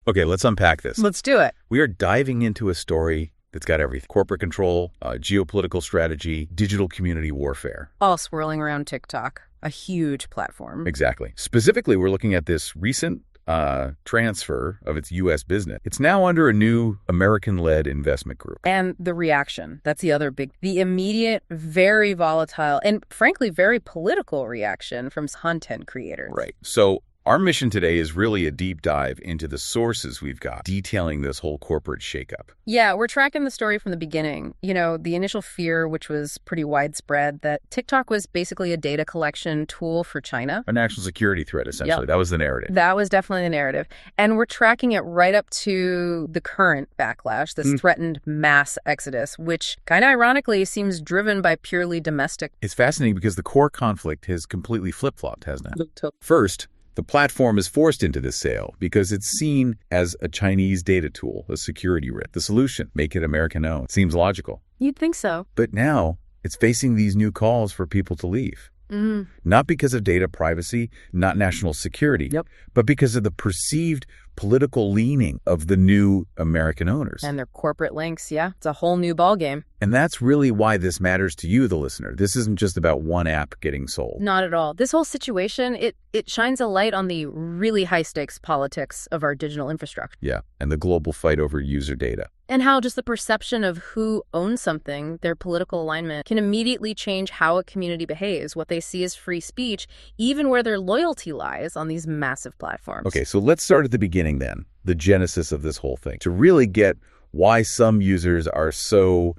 Okay, let's unpack this. Let's do it. We are diving into a story that's got everything. Corporate control, geopolitical strategy, digital community warfare. All swirling around TikTok, a huge platform. Exactly. Specifically, we're looking at this recent transfer of its U.S. business. It's now under a new American-led investment group. And the reaction, that's the other big, the immediate, very volatile, and frankly, very political reaction from content creators. Right. So our mission today is really a deep dive into the sources we've got detailing this whole corporate shakeup. Yeah, we're tracking the story from the beginning. You know, the initial fear, which was pretty widespread, that TikTok was basically a data collection tool for China. A national security threat, essentially. Yep. That was the narrative. That was definitely the narrative. And we're tracking it right up to the current backlash, this threatened mass exodus, which kind of ironically seems driven by purely domestic. It's fascinating because the core conflict has completely flip-flopped, hasn't it? First, the platform is forced into this sale because it's seen as a Chinese data tool, a security risk. The solution, make it American-owned. Seems logical. You'd think so. But now it's facing these new calls for people to leave. Not because of data privacy, not national security, but because of the perceived political leaning of the new American owners. And their corporate links, yeah. It's a whole new ballgame. And that's really why this matters to you, the listener. This isn't just about one app getting sold. Not at all. This whole situation, it shines a light on the really high-stakes politics of our digital infrastructure. Yeah, and the global fight over user data. And how just the perception of who owns something, their political alignment, can immediately change how a community behaves, what they see as free speech, even where their loyalty lies on these massive platforms. Okay, so let's start at the beginning then, the genesis of this whole thing, to really get why some users are so,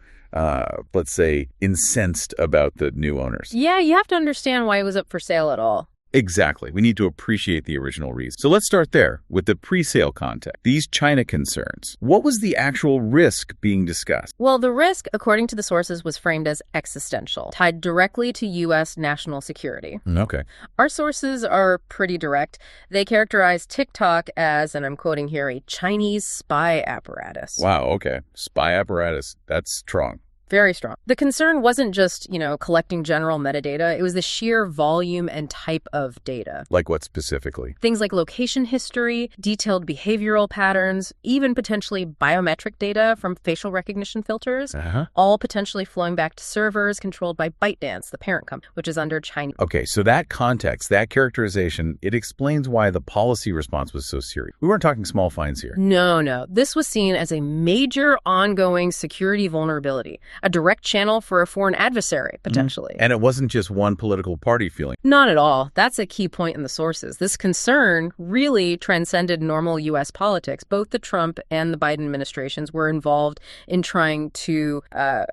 let's say, incensed about the new owners. Yeah, you have to understand why it was up for sale at all. Exactly. We need to appreciate the original reason. So let's start there with the pre-sale context. These China concerns. What was the actual risk being discussed? Well, the risk, according to the sources, was framed as existential, tied directly to U.S. national security. Okay. Our sources are pretty direct. They characterize TikTok as, and I'm quoting here, a Chinese spy apparatus. Wow, okay. Spy apparatus. That's strong. Very strong. The concern wasn't just, collecting general metadata. It was the sheer volume and type of data. Like what specifically? Things like location history, detailed behavioral patterns, even potentially biometric data from facial recognition filters, all potentially flowing back to servers controlled by ByteDance, the parent company, which is under China. Okay, so that context, that characterization, it explains why the policy response was so serious. We weren't talking small fines here. No. This was seen as a major ongoing security vulnerability. A direct channel for a foreign adversary, potentially. And it wasn't just one political party feeling. Not at all. That's a key point in the sources. This concern really transcended normal U.S. politics. Both the Trump and the Biden administrations were involved in trying to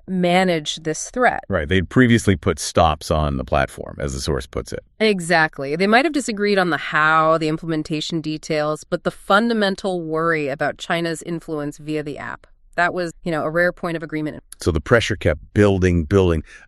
manage this threat. Right. They'd previously put stops on the platform, as the source puts it. Exactly. They might have disagreed on the how, the implementation details, but the fundamental worry about China's influence via the app. That was, a rare point of agreement. So the pressure kept building,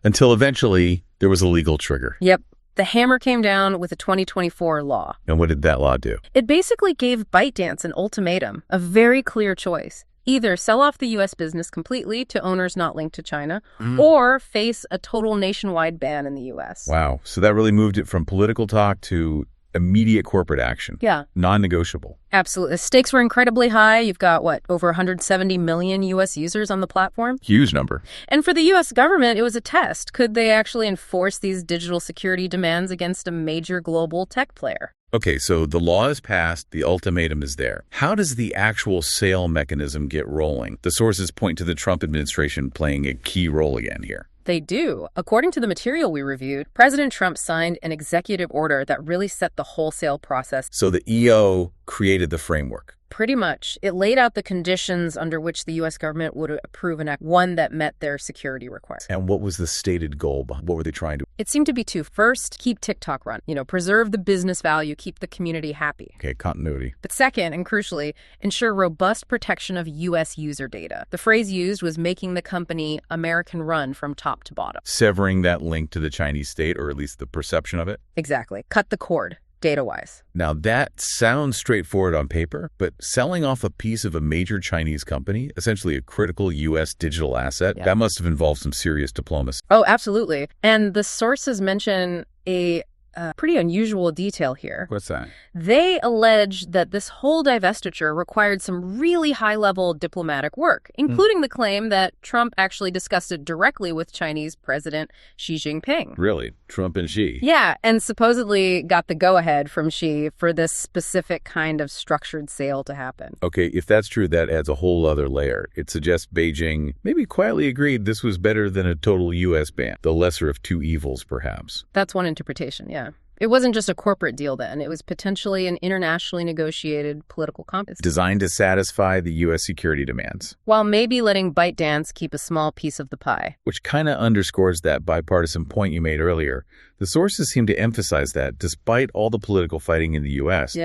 until eventually there was a legal trigger. Yep. The hammer came down with a 2024 law. And what did that law do? It basically gave ByteDance an ultimatum, a very clear choice. Either sell off the U.S. business completely to owners not linked to China, or face a total nationwide ban in the U.S. Wow. So that really moved it from political talk to immediate corporate action. Yeah. Non-negotiable. Absolutely. The stakes were incredibly high. You've got, over 170 million U.S. users on the platform? Huge number. And for the U.S. government, it was a test. Could they actually enforce these digital security demands against a major global tech player? Okay, so the law is passed, the ultimatum is there. How does the actual sale mechanism get rolling? The sources point to the Trump administration playing a key role again here. They do. According to the material we reviewed, President Trump signed an executive order that really set the wholesale process. So the EO created the framework. Pretty much. It laid out the conditions under which the U.S. government would approve an act, one that met their security requirements. And what was the stated goal? What were they trying to? It seemed to be two. First, keep TikTok run. Preserve the business value, keep the community happy. Okay, continuity. But second, and crucially, ensure robust protection of U.S. user data. The phrase used was making the company American run from top to bottom. Severing that link to the Chinese state, or at least the perception of it? Exactly. Cut the cord. Data-wise. Now, that sounds straightforward on paper, but selling off a piece of a major Chinese company, essentially a critical U.S. digital asset, that must have involved some serious diplomacy. Oh, absolutely. And the sources mention a a pretty unusual detail here. What's that? They allege that this whole divestiture required some really high-level diplomatic work, including the claim that Trump actually discussed it directly with Chinese President Xi Jinping. Really? Trump and Xi? Yeah, and supposedly got the go-ahead from Xi for this specific kind of structured sale to happen. Okay, if that's true, that adds a whole other layer. It suggests Beijing maybe quietly agreed this was better than a total U.S. ban, the lesser of two evils, perhaps. That's one interpretation, yeah. It wasn't just a corporate deal then. It was potentially an internationally negotiated political compact designed to satisfy the U.S. security demands, while maybe letting ByteDance keep a small piece of the pie. Which kind of underscores that bipartisan point you made earlier. The sources seem to emphasize that despite all the political fighting in the U.S.,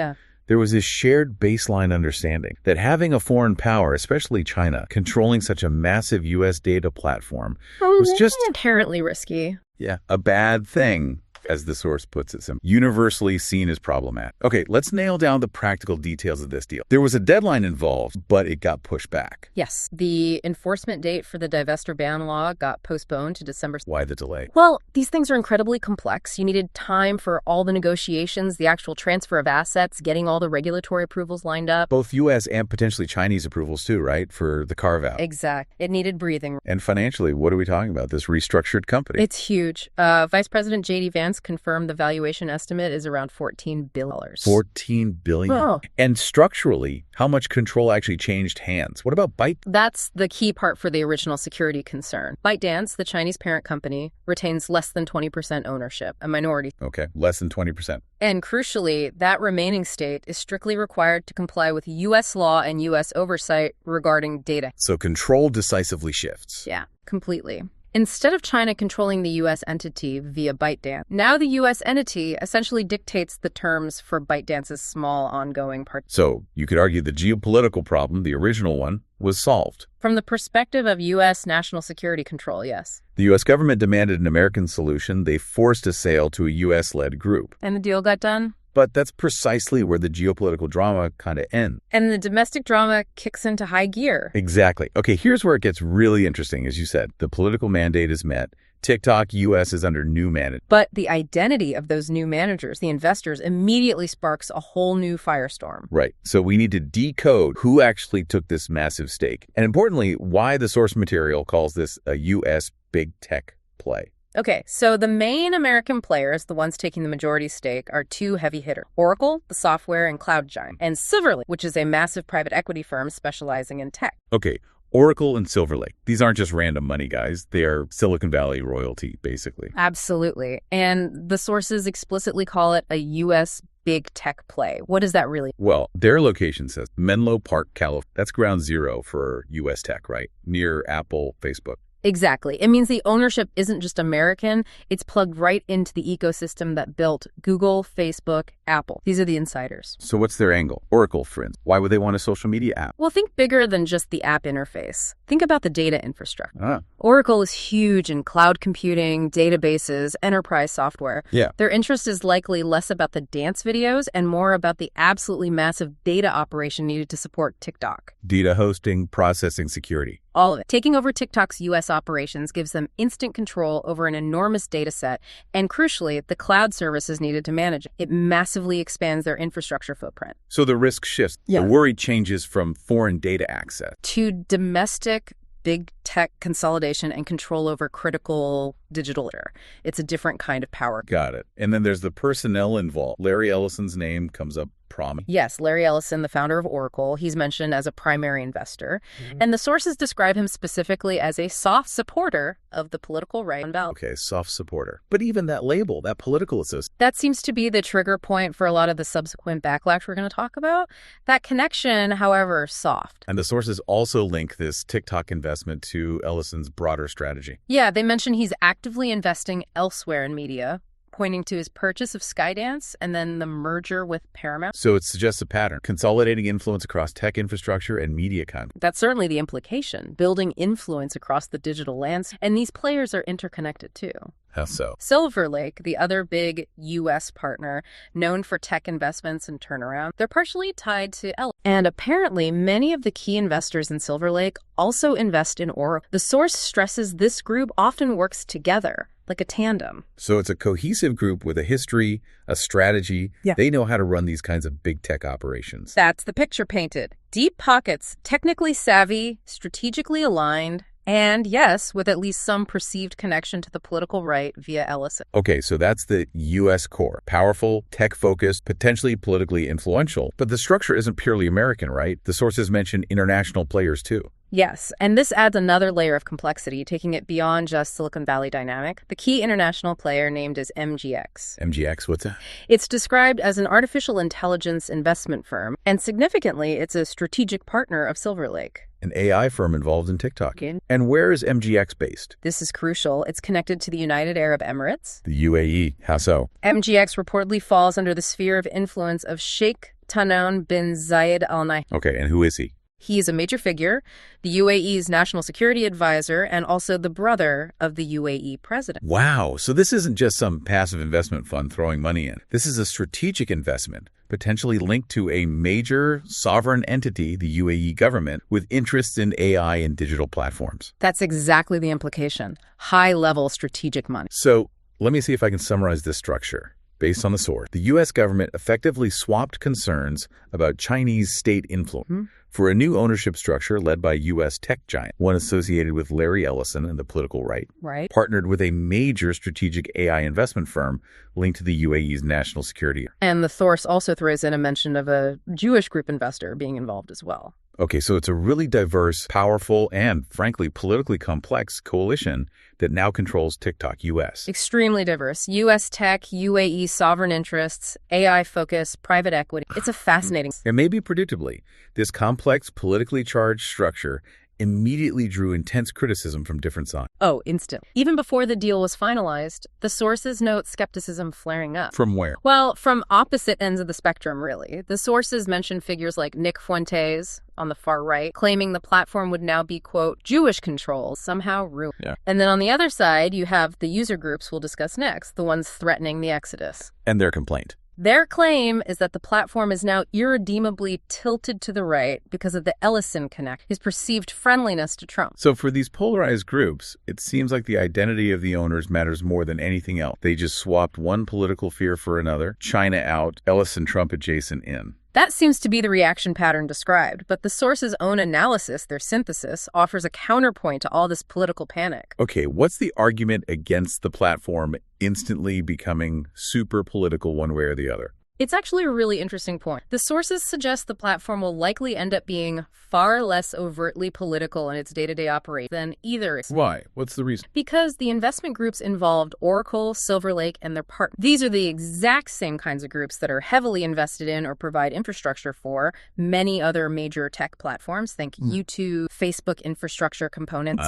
there was this shared baseline understanding that having a foreign power, especially China, controlling such a massive U.S. data platform was just inherently risky. Yeah, a bad thing, as the source puts it, universally seen as problematic. Okay, let's nail down the practical details of this deal. There was a deadline involved, but it got pushed back. Yes, the enforcement date for the divestiture ban law got postponed to December. Why the delay? Well, these things are incredibly complex. You needed time for all the negotiations, the actual transfer of assets, getting all the regulatory approvals lined up. Both U.S. and potentially Chinese approvals too, right, for the carve-out. Exact. It needed breathing. And financially, what are we talking about? This restructured company? It's huge. Vice President J.D. Vance confirmed the valuation estimate is around $14 billion. $14 billion? Oh. And structurally, how much control actually changed hands? What about ByteDance? That's the key part for the original security concern. ByteDance, the Chinese parent company, retains less than 20% ownership, a minority. Okay, less than 20%. And crucially, that remaining state is strictly required to comply with U.S. law and U.S. oversight regarding data. So control decisively shifts. Yeah, completely. Instead of China controlling the U.S. entity via ByteDance, now the U.S. entity essentially dictates the terms for ByteDance's small ongoing part. So you could argue the geopolitical problem, the original one, was solved. From the perspective of U.S. national security control, yes. The U.S. government demanded an American solution. They forced a sale to a U.S.-led group. And the deal got done? But that's precisely where the geopolitical drama kind of ends. And the domestic drama kicks into high gear. Exactly. Okay, here's where it gets really interesting. As you said, the political mandate is met. TikTok U.S. is under new management. But the identity of those new managers, the investors, immediately sparks a whole new firestorm. Right. So we need to decode who actually took this massive stake. And importantly, why the source material calls this a U.S. big tech play. Okay, so the main American players, the ones taking the majority stake, are two heavy hitters. Oracle, the software and cloud giant, and Silverlake, which is a massive private equity firm specializing in tech. Okay, Oracle and Silverlake. These aren't just random money guys. They are Silicon Valley royalty, basically. Absolutely. And the sources explicitly call it a U.S. big tech play. What does that really mean? Well, their location says Menlo Park, California. That's ground zero for U.S. tech, right? Near Apple, Facebook. Exactly. It means the ownership isn't just American. It's plugged right into the ecosystem that built Google, Facebook, Apple. These are the insiders. So what's their angle? Oracle, for instance. Why would they want a social media app? Well, think bigger than just the app interface. Think about the data infrastructure. Ah. Oracle is huge in cloud computing, databases, enterprise software. Yeah. Their interest is likely less about the dance videos and more about the absolutely massive data operation needed to support TikTok. Data hosting, processing, security. All of it. Taking over TikTok's U.S. operations gives them instant control over an enormous data set, and crucially, the cloud services needed to manage it. It massively expands their infrastructure footprint. So the risk shifts. Yeah. The worry changes from foreign data access to domestic big tech consolidation and control over critical digital order. It's a different kind of power. Got it. And then there's the personnel involved. Larry Ellison's name comes up prominent. Yes, Larry Ellison, the founder of Oracle, he's mentioned as a primary investor. Mm-hmm. And the sources describe him specifically as a soft supporter of the political right and ballot. Okay, soft supporter. But even that label, that political association. That seems to be the trigger point for a lot of the subsequent backlash we're going to talk about. That connection, however, soft. And the sources also link this TikTok investment to Ellison's broader strategy. Yeah, they mention he's actively investing elsewhere in media, pointing to his purchase of Skydance and then the merger with Paramount. So it suggests a pattern, consolidating influence across tech infrastructure and media content. That's certainly the implication, building influence across the digital landscape. And these players are interconnected too. How so? Silverlake, the other big U.S. partner, known for tech investments and turnaround, they're partially tied to Arroz. And apparently, many of the key investors in Silverlake also invest in Arroz. The source stresses this group often works together, like a tandem. So it's a cohesive group with a history, a strategy. Yeah. They know how to run these kinds of big tech operations. That's the picture painted. Deep pockets, technically savvy, strategically aligned, and yes, with at least some perceived connection to the political right via Ellison. Okay, so that's the U.S. core. Powerful, tech-focused, potentially politically influential. But the structure isn't purely American, right? The sources mention international players, too. Yes, and this adds another layer of complexity, taking it beyond just Silicon Valley dynamic. The key international player named is MGX. MGX, what's that? It's described as an artificial intelligence investment firm, and significantly, it's a strategic partner of Silverlake. An AI firm involved in TikTok. Okay. And where is MGX based? This is crucial. It's connected to the United Arab Emirates. The UAE. How so? MGX reportedly falls under the sphere of influence of Sheikh Tanoun bin Zayed Al Nahyan. Okay, and who is he? He is a major figure, the UAE's national security advisor, and also the brother of the UAE president. Wow. So this isn't just some passive investment fund throwing money in. This is a strategic investment, potentially linked to a major sovereign entity, the UAE government, with interests in AI and digital platforms. That's exactly the implication. High-level strategic money. So let me see if I can summarize this structure. Based on the source, the U.S. government effectively swapped concerns about Chinese state influence for a new ownership structure led by U.S. tech giant, one associated with Larry Ellison and the political right, partnered with a major strategic AI investment firm linked to the UAE's national security. And the source also throws in a mention of a Jewish group investor being involved as well. Okay, so it's a really diverse, powerful, and frankly, politically complex coalition that now controls TikTok US. Extremely diverse. US tech, UAE sovereign interests, AI focus, private equity. It's a fascinating. And maybe predictably, this complex, politically charged structure immediately drew intense criticism from different sides. Oh, instant. Even before the deal was finalized, the sources note skepticism flaring up. From where? Well, from opposite ends of the spectrum, really. The sources mention figures like Nick Fuentes on the far right, claiming the platform would now be, quote, Jewish controlled, somehow ruined. Yeah. And then on the other side, you have the user groups we'll discuss next, the ones threatening the exodus. And their complaint. Their claim is that the platform is now irredeemably tilted to the right because of the Ellison Connect, his perceived friendliness to Trump. So for these polarized groups, it seems like the identity of the owners matters more than anything else. They just swapped one political fear for another, China out, Ellison Trump adjacent in. That seems to be the reaction pattern described, but the source's own analysis, their synthesis, offers a counterpoint to all this political panic. Okay, what's the argument against the platform instantly becoming super political one way or the other? It's actually a really interesting point. The sources suggest the platform will likely end up being far less overtly political in its day-to-day operation than either. Why? What's the reason? Because the investment groups involved Oracle, Silverlake, and their partners. These are the exact same kinds of groups that are heavily invested in or provide infrastructure for many other major tech platforms. Think YouTube, Facebook infrastructure components.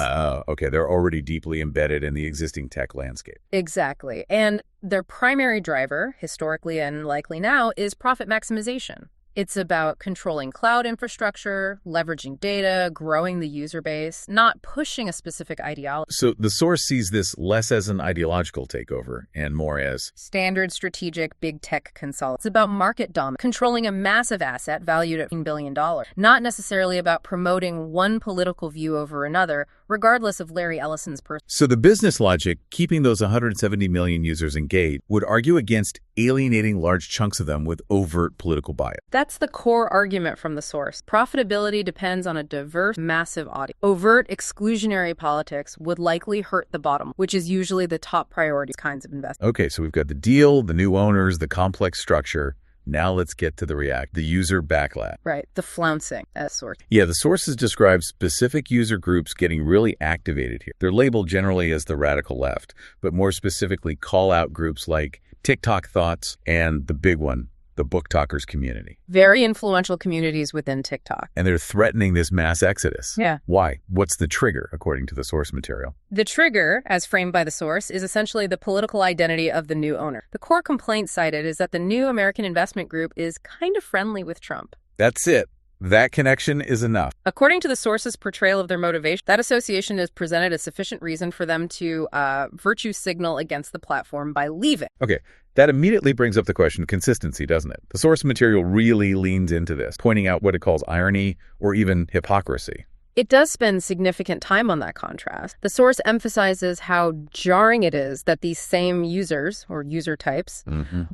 Okay. They're already deeply embedded in the existing tech landscape. Exactly. And their primary driver, historically and likely now, is profit maximization. It's about controlling cloud infrastructure, leveraging data, growing the user base, not pushing a specific ideology. So the source sees this less as an ideological takeover and more as standard strategic big tech consolidation. It's about market dominance, controlling a massive asset valued at $1 billion, not necessarily about promoting one political view over another, regardless of Larry Ellison's person. So the business logic, keeping those 170 million users engaged, would argue against alienating large chunks of them with overt political bias. That's the core argument from the source. Profitability depends on a diverse, massive audience. Overt exclusionary politics would likely hurt the bottom, which is usually the top priority kinds of investment. Okay, so we've got the deal, the new owners, the complex structure. Now let's get to the user backlash. Right, the flouncing as source. Yeah, the sources describe specific user groups getting really activated here. They're labeled generally as the radical left, but more specifically call out groups like TikTok Thoughts and the big one, the BookTokkers community. Very influential communities within TikTok. And they're threatening this mass exodus. Yeah. Why? What's the trigger, according to the source material? The trigger, as framed by the source, is essentially the political identity of the new owner. The core complaint cited is that the new American investment group is kind of friendly with Trump. That's it. That connection is enough. According to the source's portrayal of their motivation, that association is presented as sufficient reason for them to virtue signal against the platform by leaving. Okay, that immediately brings up the question of consistency, doesn't it? The source material really leans into this, pointing out what it calls irony or even hypocrisy. It does spend significant time on that contrast. The source emphasizes how jarring it is that these same users, or user types,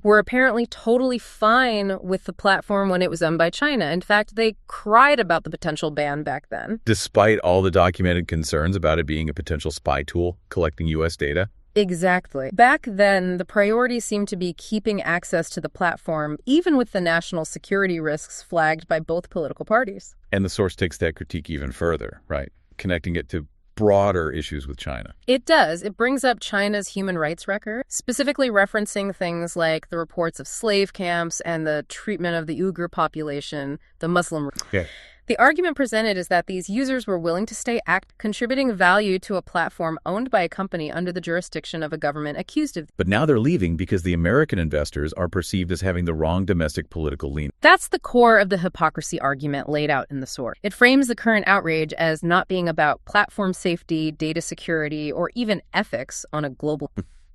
were apparently totally fine with the platform when it was owned by China. In fact, they cried about the potential ban back then. Despite all the documented concerns about it being a potential spy tool collecting U.S. data? Exactly. Back then, the priority seemed to be keeping access to the platform, even with the national security risks flagged by both political parties. And the source takes that critique even further, right? Connecting it to broader issues with China. It does. It brings up China's human rights record, specifically referencing things like the reports of slave camps and the treatment of the Uyghur population, the Muslim. Yeah. The argument presented is that these users were willing to stay active, contributing value to a platform owned by a company under the jurisdiction of a government accused of. But now they're leaving because the American investors are perceived as having the wrong domestic political lean. That's the core of the hypocrisy argument laid out in the source. It frames the current outrage as not being about platform safety, data security, or even ethics on a global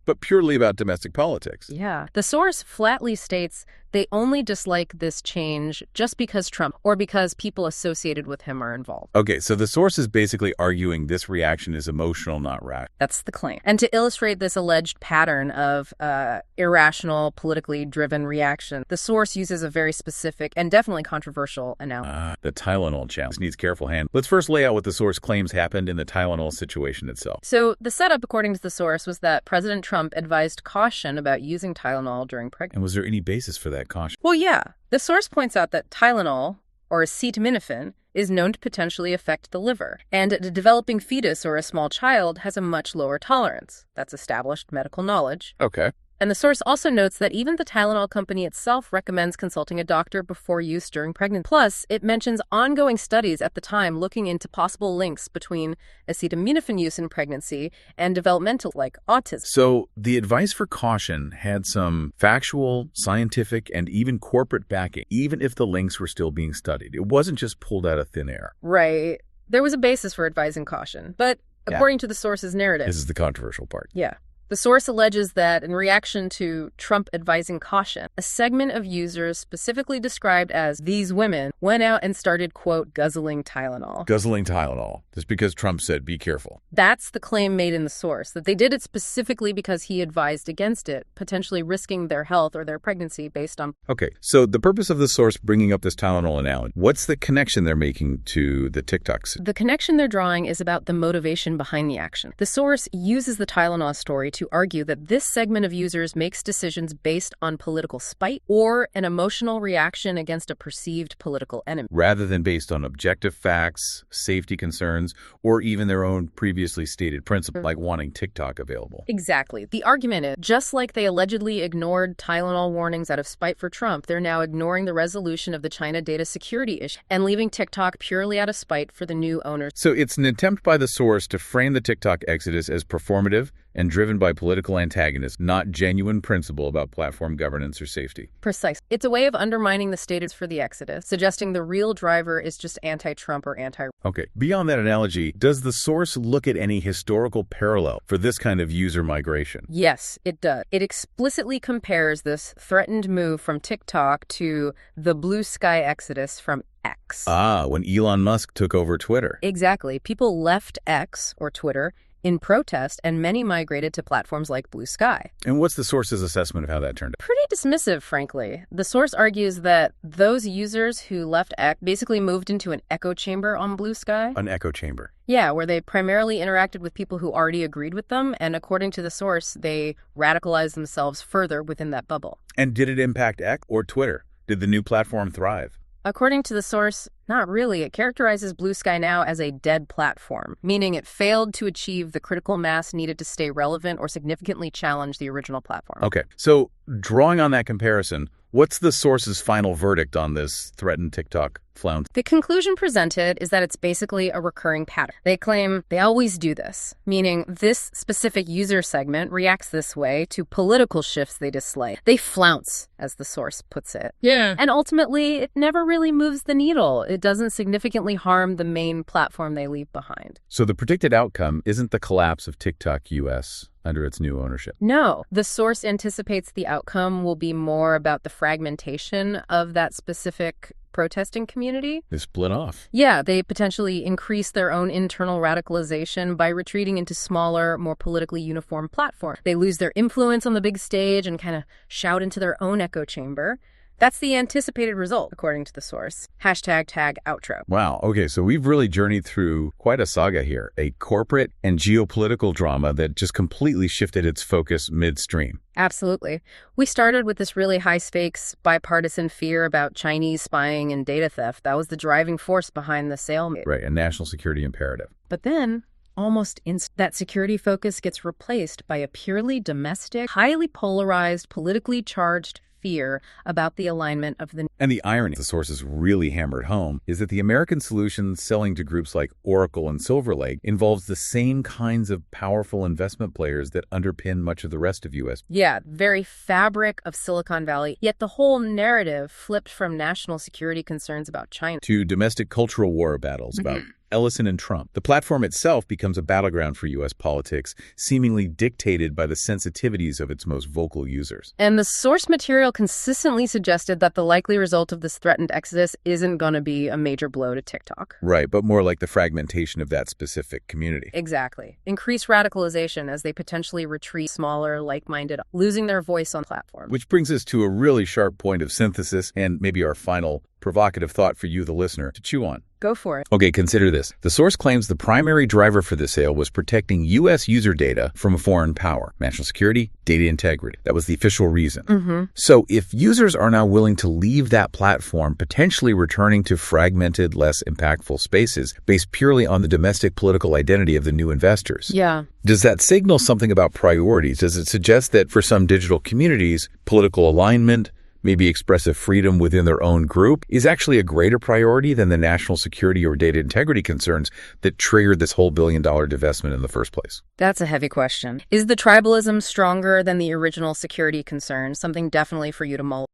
but purely about domestic politics. Yeah. The source flatly states they only dislike this change just because Trump or because people associated with him are involved. Okay, so the source is basically arguing this reaction is emotional, not rational. That's the claim. And to illustrate this alleged pattern of irrational, politically driven reaction, the source uses a very specific and definitely controversial analogy. The Tylenol challenge. This needs careful hand. Let's first lay out what the source claims happened in the Tylenol situation itself. So the setup, according to the source, was that President Trump advised caution about using Tylenol during pregnancy. And was there any basis for that caution? Well, yeah. The source points out that Tylenol, or acetaminophen, is known to potentially affect the liver, and a developing fetus or a small child has a much lower tolerance. That's established medical knowledge. Okay. And the source also notes that even the Tylenol company itself recommends consulting a doctor before use during pregnancy. Plus, it mentions ongoing studies at the time looking into possible links between acetaminophen use in pregnancy and developmental, like autism. So the advice for caution had some factual, scientific, and even corporate backing, even if the links were still being studied. It wasn't just pulled out of thin air. Right. There was a basis for advising caution, but according to the source's narrative. This is the controversial part. Yeah. The source alleges that in reaction to Trump advising caution, a segment of users specifically described as these women went out and started, quote, guzzling Tylenol. Guzzling Tylenol, just because Trump said, be careful. That's the claim made in the source, that they did it specifically because he advised against it, potentially risking their health or their pregnancy based on. Okay, so the purpose of the source bringing up this Tylenol analogy, what's the connection they're making to the TikToks? The connection they're drawing is about the motivation behind the action. The source uses the Tylenol story to argue that this segment of users makes decisions based on political spite or an emotional reaction against a perceived political enemy. Rather than based on objective facts, safety concerns, or even their own previously stated principle, like wanting TikTok available. Exactly. The argument is, just like they allegedly ignored Tylenol warnings out of spite for Trump, they're now ignoring the resolution of the China data security issue and leaving TikTok purely out of spite for the new owners. So it's an attempt by the source to frame the TikTok exodus as performative and driven by political antagonists, not genuine principle about platform governance or safety. Precise. It's a way of undermining the status for the exodus, suggesting the real driver is just anti-Trump or anti. Okay. Beyond that analogy, does the source look at any historical parallel for this kind of user migration? Yes, it does. It explicitly compares this threatened move from TikTok to the blue sky exodus from X. When Elon Musk took over Twitter. Exactly. People left X, or Twitter, in protest, and many migrated to platforms like Blue Sky. And what's the source's assessment of how that turned out? Pretty dismissive, frankly. The source argues that those users who left X basically moved into an echo chamber on Blue Sky. An echo chamber. Yeah, where they primarily interacted with people who already agreed with them, and according to the source, they radicalized themselves further within that bubble. And did it impact X or Twitter? Did the new platform thrive? According to the source, not really. It characterizes Blue Sky now as a dead platform, meaning it failed to achieve the critical mass needed to stay relevant or significantly challenge the original platform. Okay, so drawing on that comparison, what's the source's final verdict on this threatened TikTok Flounce. The conclusion presented is that it's basically a recurring pattern. They claim they always do this, meaning this specific user segment reacts this way to political shifts they dislike. They flounce, as the source puts it. Yeah. And ultimately, it never really moves the needle. It doesn't significantly harm the main platform they leave behind. So the predicted outcome isn't the collapse of TikTok US under its new ownership. No, the source anticipates the outcome will be more about the fragmentation of that specific protesting community. They split off. Yeah, they potentially increase their own internal radicalization by retreating into smaller, more politically uniform platforms. They lose their influence on the big stage and kind of shout into their own echo chamber. That's the anticipated result, according to the source. #tag outro. Wow. Okay, so we've really journeyed through quite a saga here, a corporate and geopolitical drama that just completely shifted its focus midstream. Absolutely. We started with this really high-stakes, bipartisan fear about Chinese spying and data theft. That was the driving force behind the sale. Right, a national security imperative. But then, almost that security focus gets replaced by a purely domestic, highly polarized, politically charged fear about the alignment of the... And the irony, the sources really hammered home, is that the American solution selling to groups like Oracle and Silverlake involves the same kinds of powerful investment players that underpin much of the rest of U.S. Yeah, very fabric of Silicon Valley. Yet the whole narrative flipped from national security concerns about China to domestic cultural war battles about Ellison and Trump. The platform itself becomes a battleground for U.S. politics, seemingly dictated by the sensitivities of its most vocal users. And the source material consistently suggested that the likely result of this threatened exodus isn't going to be a major blow to TikTok. Right, but more like the fragmentation of that specific community. Exactly. Increased radicalization as they potentially retreat smaller, like-minded, losing their voice on platform. Which brings us to a really sharp point of synthesis and maybe our final provocative thought for you, the listener, to chew on. Go for it. Okay, consider this. The source claims the primary driver for the sale was protecting U.S. user data from a foreign power. National security, data integrity. That was the official reason. So if users are now willing to leave that platform, potentially returning to fragmented, less impactful spaces based purely on the domestic political identity of the new investors. Yeah. Does that signal something about priorities? Does it suggest that for some digital communities, political alignment, maybe expressive freedom within their own group, is actually a greater priority than the national security or data integrity concerns that triggered this whole billion-dollar divestment in the first place? That's a heavy question. Is the tribalism stronger than the original security concern? Something definitely for you to mull.